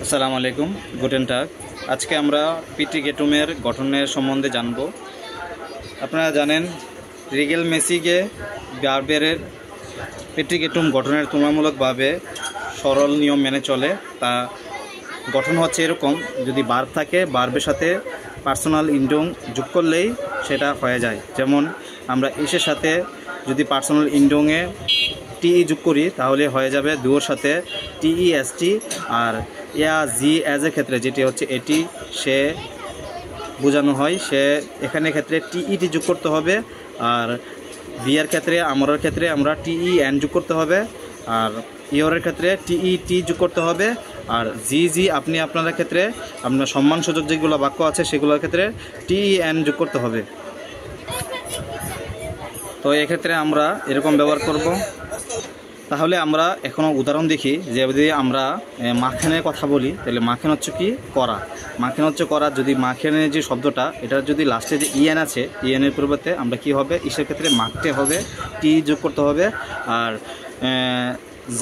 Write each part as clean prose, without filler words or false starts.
আসসালামু আলাইকুম, গুটেন টাগ। আজকে আমরা পিট্রিগেটুমের গঠনের সম্বন্ধে জানব। আপনারা জানেন রিগেলমেসিগে বার্বেরের পিট্রিগেটুম গঠনের তুলনামূলকভাবে সরল নিয়ম মেনে চলে। তা গঠন হচ্ছে এরকম: যদি বার্ব থাকে, বার্বের সাথে পার্সোনাল ইন্ডং যোগ করলেই সেটা হয়ে যায়। যেমন আমরা ইসের সাথে যদি পার্সোনাল ইন্ডংয়ে টিই যোগ করি তাহলে হয়ে যাবে দুয়োর সাথে টিইএসটি। আর ইয়া জি এজের ক্ষেত্রে যেটি হচ্ছে এটি সে বোঝানো হয়, সে এখানে ক্ষেত্রে টিইটি যোগ করতে হবে। আর ভিয়ার ক্ষেত্রে আমরার ক্ষেত্রে আমরা টিই এন যোগ করতে হবে। আর ইয়রের ক্ষেত্রে টিইটি যোগ করতে হবে। আর জি আপনি আপনার ক্ষেত্রে আপনার সম্মানসূচক যেগুলো বাক্য আছে সেগুলোর ক্ষেত্রে টিই এন যোগ করতে হবে। তো এক্ষেত্রে আমরা এরকম ব্যবহার করব। তাহলে আমরা এখনও উদাহরণ দেখি যে যদি আমরা মাখনের কথা বলি তাহলে মাখন হচ্ছে কি করা, মাখন হচ্ছে করা। যদি মাখনের যে শব্দটা এটার যদি লাস্টে যে ইএন আছে, ইএনের পরিবর্তে আমরা কি হবে, ইসের ক্ষেত্রে মাখতে হবে, টি যোগ করতে হবে। আর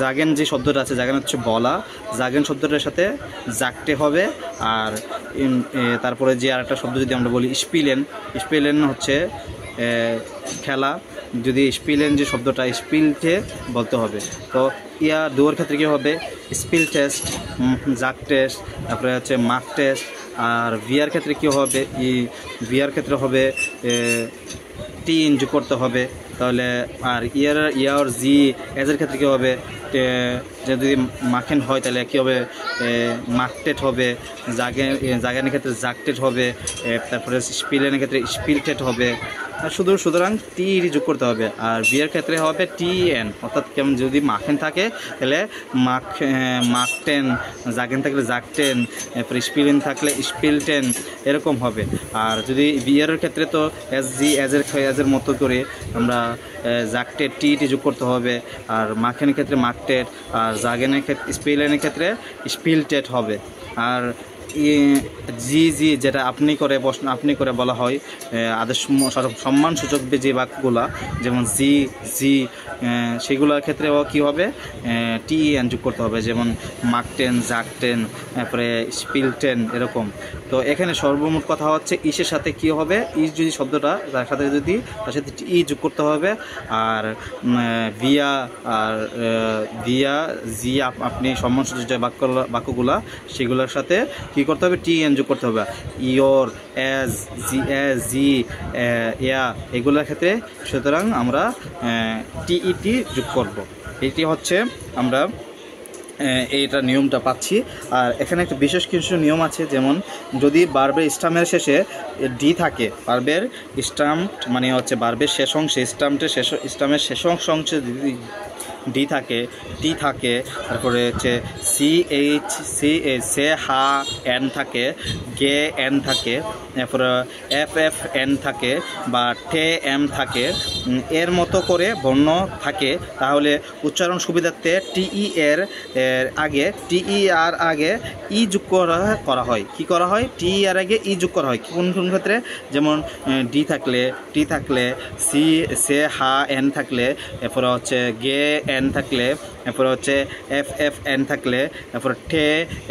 জাগেন যে শব্দটা আছে, জাগেন হচ্ছে বলা, জাগেন শব্দটার সাথে জাগতে হবে। আর তারপরে যে আরেকটা শব্দ যদি আমরা বলি স্পিলেন, স্পিলেন হচ্ছে খেলা, যদি স্পিলেন যে শব্দটা স্পিলটে বলতে হবে। তো ইয়া দুয়োর ক্ষেত্রে কী হবে, স্পিল টেস্ট, জাগ টেস্ট, তারপরে হচ্ছে মার্ক টেস্ট। আর ভিয়ার ক্ষেত্রে কী হবে, ভিয়ার ক্ষেত্রে হবে টি ইন যোগ করতে হবে। তাহলে আর ইয়ার জি এজের ক্ষেত্রে কী হবে, যদি মাখেন হয় তাহলে কী হবে, মাকটেট হবে। জাগেনের ক্ষেত্রে জাগটেট হবে। তারপরে স্পিলেনের ক্ষেত্রে স্পিলটেট হবে। সুতরাং টি যোগ করতে হবে। আর বিয়ের ক্ষেত্রে হবে টি এন, অর্থাৎ কেমন যদি মাখেন থাকে তাহলে মাকটেন, জাগেন থাকলে জাগটেন, এরপরে স্পিলেন থাকলে স্পিলটেন, এরকম হবে। আর যদি বিয়ের ক্ষেত্রে তো এজের মতো করে আমরা জাগটেট টি যোগ করতে হবে। আর মাখেনের ক্ষেত্রে মাকটেট, আর জাগেনের ক্ষেত্রে স্পিলেনের ক্ষেত্রে স্পিলটেট হবে। আর জি যেটা আপনি করে বলা হয় আদেশ সম্মানসূচক যে বাক্যগুলা, যেমন জি সেগুলোর ক্ষেত্রেও কী হবে, টি এন যোগ করতে হবে। যেমন মাকটেন, জাগটেন, তারপরে স্পিলটেন, এরকম। তো এখানে সর্বমোট কথা হচ্ছে ইসের সাথে কি হবে, ইস যদি শব্দটা তার সাথে ই যোগ করতে হবে। আর ভিয়া জি আপনি সম্মানসূচক যে বাক্যগুলা সেগুলোর সাথে কি করতে হবে, টি এন যোগ করতে হবে। ইয়োর, এজ, জি, ইয়া এগুলোর ক্ষেত্রে সুতরাং আমরা টিইটি যোগ করব। এটি হচ্ছে আমরা এইটা নিয়মটা পাচ্ছি। আর এখানে একটা বিশেষ কিছু নিয়ম আছে, যেমন যদি বার্বের স্টামের শেষে ডি থাকে, বার্বের স্টাম্প মানে হচ্ছে বার্বের শেষ অংশে, স্টামের শেষ অংশে যদি ডি থাকে, টি থাকে, তারপরে হচ্ছে সে হা এন থাকে, গে এন থাকে, তারপরে এফ এন থাকে, বা টে এম থাকে, এর মতো করে বর্ণ থাকে, তাহলে উচ্চারণ সুবিধার্থে টিই এর আগে, টিই আর আগে ই যোগ করা হয়। কি করা হয়, টি আর আগে ই যোগ করা হয় কোন কোন ক্ষেত্রে, যেমন ডি থাকলে, টি থাকলে, সে হা এন থাকলে, এরপরে হচ্ছে গে এন থাকলে, এরপরে হচ্ছে এফ এন থাকলে, এরপরে টে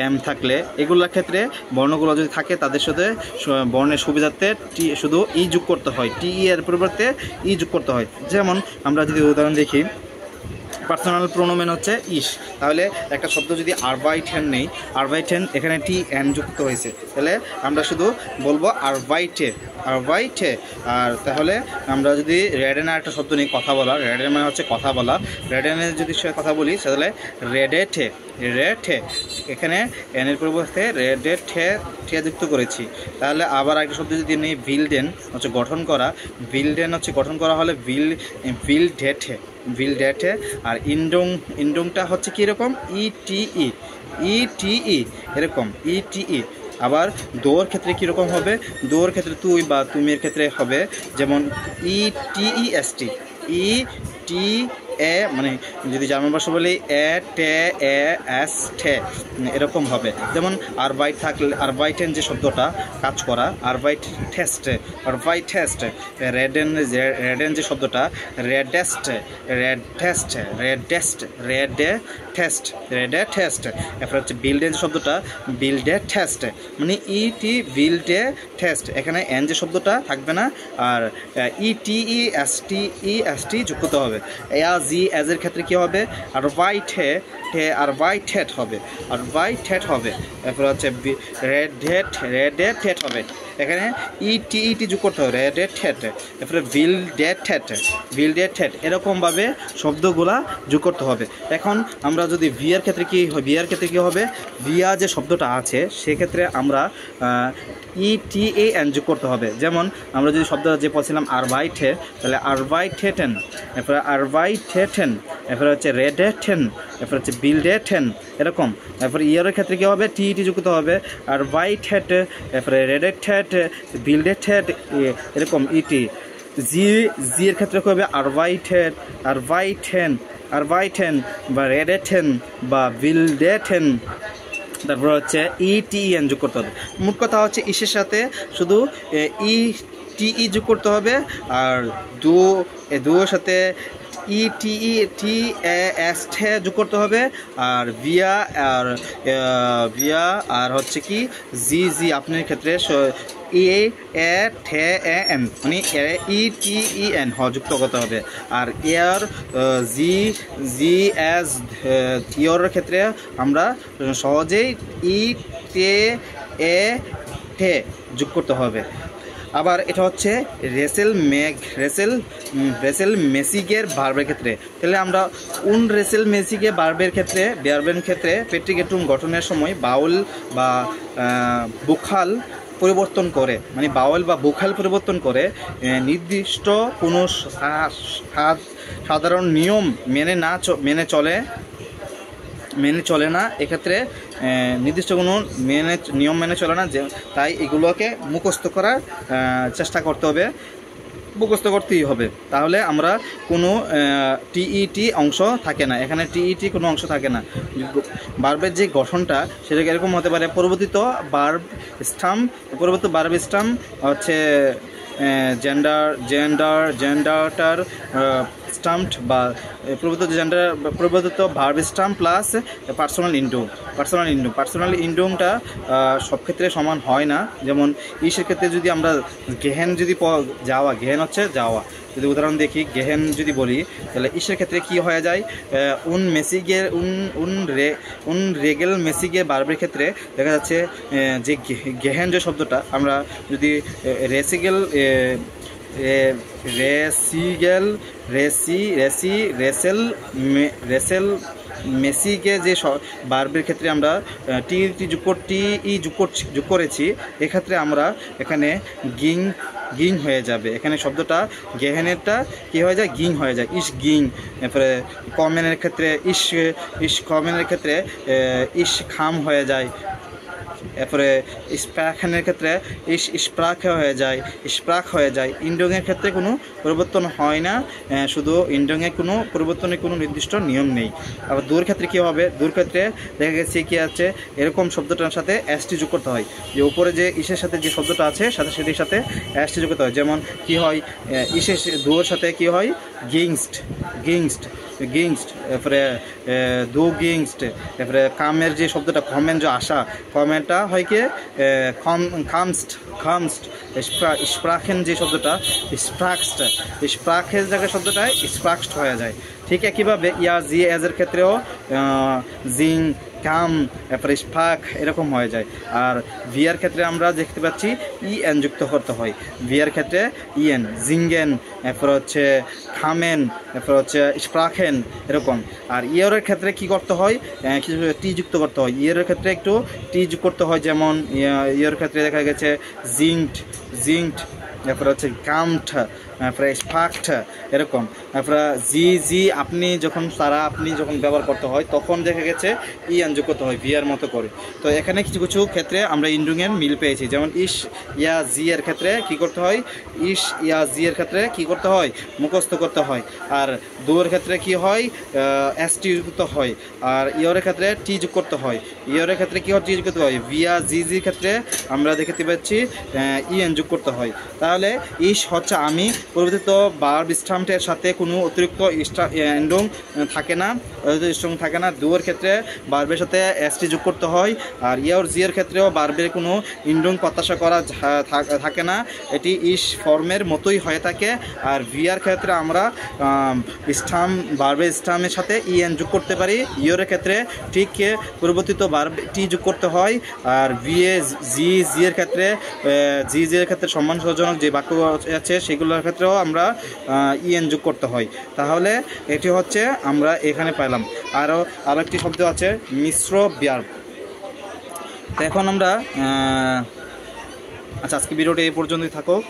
এম থাকলে, এগুলোর ক্ষেত্রে বর্ণগুলো যদি থাকে তাদের সাথে বর্ণের সুবিধার্থে টি শুধু ই যোগ করতে হয়, টি এর পরিবর্তে ই যোগ করতে হয়। যেমন আমরা যদি উদাহরণ দেখি, পার্সোনাল প্রোনোমেন হচ্ছে ইস, তাহলে একটা শব্দ যদি আরবাইটেন নেই, আরবাইটেন এখানে টি এন যুক্ত হয়েছে, তাহলে আমরা শুধু বলবো আরবাইটে। আর তাহলে আমরা যদি রেডেনের একটা শব্দ নিয়ে কথা বলা, রেডেন মানে হচ্ছে কথা বলা, রেডেনের যদি সে কথা বলি তাহলে রেডেঠে, এখানে এনের পরিবর্তে রেডেঠে যুক্ত করেছি। তাহলে আবার একটা শব্দ যদি নেই, ভিলডেন হচ্ছে গঠন করা, ভিলডেন হচ্ছে গঠন করা হলে ভিলডেঠে। আর ইন্ডংটা হচ্ছে কীরকম, ইটিই এরকম, ইটিই। আবার দোর ক্ষেত্রে কীরকম হবে, দোর ক্ষেত্রে তুই বা তুমির ক্ষেত্রে হবে যেমন ইটিইএসটি, এ মানে যদি জার্মান ভাষা বলি এ টে এ এস টে এরকম হবে। যেমন আরবাইট থাকলে আরবাইটেন যে শব্দটা কাজ করা, আরবাইট টেস্ট, রেডেন যে শব্দটা রেডে টেস্ট। এরপর হচ্ছে বিল্ডেন যে শব্দটা বিল্ডে টেস্ট, মানে ইটি বিল্ডে টেস্ট, এখানে এন যে শব্দটা থাকবে না, আর ইএসটি যোগ করতে হবে। এর ক্ষেত্রে কি হবে? আরবাইটেড হবে। এরপর হচ্ছে রেডেটেড হবে, এখানে ইটি যোগ করতে হবে, রেডেটেড। এরপরে বিল্ডেটেড এরকমভাবে শব্দগুলা যোগ করতে হবে। এখন আমরা যদি ভিয়ার ক্ষেত্রে কি হবে? ভিয়া যে শব্দটা আছে সেক্ষেত্রে আমরা ইটিএন যোগ করতে হবে। যেমন আমরা যদি শব্দটা যে পড়ছিলাম আরবাইটে, তাহলে আরবাইটেটেন, এরপরে আরবাইটেটেন, এরপরে হচ্ছে রেডেটেন, এরপরে হচ্ছে বিল্ডেটেন এরকম। এরপরে ইয়ারের ক্ষেত্রে কী হবে? টিইটি যুক্ত হবে, আরবাইটেড, এরপরে রেডেটেড, বিল্ডেটেড এরকম ইটি। জি এর ক্ষেত্রে কী হবে? আরবাইটেন বা রেডেটেন বা বিল্ডেটেন। তারপর হচ্ছে ইটিএন যোগ করতে হবে। মোট কথা হচ্ছে ইসের সাথে শুধু টিই যোগ করতে হবে, আর দুয়ের সাথে টিএস যোগ করতে হবে, আর ভিয়া আর হচ্ছে কি জি আপনার ক্ষেত্রে এন মানে ইটিএন যুক্ত করতে হবে। আর এর জি এস ইয়র ক্ষেত্রে আমরা সহজেই টে যোগ করতে হবে। আবার এটা হচ্ছে রেসেল মেসিগের ভার্বের ক্ষেত্রে, তাহলে আমরা রেসেল মেসিগে ভার্বের ক্ষেত্রে পেট্রিকেটুম গঠনের সময় বাউল বা বুখাল পরিবর্তন করে, মানে বাউল বা বুখাল পরিবর্তন করে নির্দিষ্ট কোনো সাধারণ নিয়ম মেনে চলে না। এক্ষেত্রে নির্দিষ্ট কোনো নিয়ম মেনে চলে না, তাই এগুলোকে মুখস্থ করার চেষ্টা করতেই হবে। তাহলে আমরা কোনো টিইটি অংশ থাকে না, এখানে টিইটি কোনো অংশ থাকে না। ভার্বের যে গঠনটা সেটা এরকম হতে পারে: পরবর্তীত ভার্ব স্টাম্প হচ্ছে জেন্ডারটার স্টাম্পড বা পরিবর্তিত ভার্ব স্টাম্প প্লাস পার্সোনাল ইন্ডুমটা সব ক্ষেত্রে সমান হয় না। যেমন ইসের ক্ষেত্রে যদি আমরা গেহেন গেহেন হচ্ছে যাওয়া, যদি উদাহরণ দেখি গেহেন যদি বলি, তাহলে ইসের ক্ষেত্রে কি হয়ে যায়? রেগেল মেসিগের ভার্বের ক্ষেত্রে দেখা যাচ্ছে যে গেহেন যে শব্দটা আমরা যদি রেসেল মেসিকে যে ভার্বের ক্ষেত্রে আমরা টি যোগ করেছি, এক্ষেত্রে আমরা এখানে গিং হয়ে যাবে। এখানে শব্দটা গেহেনেরটা কি হয়ে যায়? গিং হয়ে যায়, ইস গিং। এরপরে কমেনের ক্ষেত্রে কমেনের ক্ষেত্রে ইস খাম হয়ে যায়। এরপরে স্প্রাখেনের ক্ষেত্রে স্প্রাক হয়ে যায়। ইন্ডোংয়ের ক্ষেত্রে কোনো পরিবর্তন হয় না, শুধু ইন্ডোংয়ে কোনো পরিবর্তনের কোনো নির্দিষ্ট নিয়ম নেই। আবার দূর ক্ষেত্রে কী হবে? দূর ক্ষেত্রে দেখা গেছে কি আছে, এরকম শব্দটার সাথে এসটি যোগ করতে হয়, যে উপরে যে ইসের সাথে যে শব্দটা আছে সেটির সাথে এসটি যোগ করতে হয়। যেমন কি হয়? ইসের দূরের সাথে কি হয়? গিংস্ট, এরপরে গিংস্ট। এরপরে কামের যে শব্দটা কমেন যে আসা, কমেনটা হয় কি খামস্ট। স্প্রাখেন যে শব্দটা স্প্রাখের জায়গায় শব্দটায় স্প্রাক্সড হয়ে যায়। ঠিক একইভাবে জি এর ক্ষেত্রেও জিং কাম, এরপরে স্পাক এরকম হয়ে যায়। আর ভিয়ার ক্ষেত্রে আমরা দেখতে পাচ্ছি ইএন যুক্ত করতে হয়। ভিয়ার ক্ষেত্রে ইএন, জিঙ্গেন, এরপর হচ্ছে খামেন, এরপর হচ্ছে স্প্রাখেন এরকম। আর ইয়রের ক্ষেত্রে কি করতে হয়? কিছু টি যুক্ত করতে হয়। ইয়রের ক্ষেত্রে একটু টি যুক্ত করতে হয়। যেমন ইয়রের ক্ষেত্রে দেখা গেছে জিঙ্কড, এরপর হচ্ছে তারপরে স্পাক্ট এরকম। তারপরে জি জি আপনি যখন ব্যবহার করতে হয় তখন দেখা গেছে ইয়ান যোগ করতে হয় ভিয়ার মতো করে। তো এখানে কিছু কিছু ক্ষেত্রে আমরা ইন্ডুংয়ের মিল পেয়েছি, যেমন ইস ইয়া জি এর ক্ষেত্রে কি করতে হয়, ইস ইয়া জি এর ক্ষেত্রে কি করতে হয়, মুখস্থ করতে হয়। আর দুয়ের ক্ষেত্রে কি হয়, এস টি যুক্ত হয়। আর ইয়রের ক্ষেত্রে টি যোগ করতে হয়। ইয়রের ক্ষেত্রে কি হয়, টি যোগ করতে হয়। ভিয়া জি জির ক্ষেত্রে আমরা দেখতে পাচ্ছি ইএন যোগ করতে হয়। তাহলে ইস হচ্ছে আমি, পরিবর্তিত ভার্ব স্ট্যাম্পের সাথে কোনো অতিরিক্ত এন্ডং থাকে না, স্ট্রং থাকে না। দুয়ের ক্ষেত্রে ভার্বের সাথে এসটি যোগ করতে হয়। আর ইয়ার জি এর ক্ষেত্রেও ভার্বের কোনো ইন্ডং প্রত্যাশা করা থাকে না, এটি ইস ফর্মের মতোই হয়ে থাকে। আর ভিয়ার ক্ষেত্রে আমরা ভার্বের স্টামের সাথে ইএন যোগ করতে পারি। ইয়রের ক্ষেত্রে ঠিক পরিবর্তিত ভার্ব টি যোগ করতে হয়। আর ভিএ জি জি এর ক্ষেত্রে সম্মানসূচক যে বাক্য আছে সেগুলোর ক্ষেত্রেও আমরা ইএন যোগ করতে হয়। তাহলে এটি হচ্ছে আমরা এখানে পেলাম। আরও একটি শব্দ আছে মিশ্র ভার্ব। তো এখন আমরা আচ্ছা, আজকে ভিডিওটা এই পর্যন্তই থাকুক।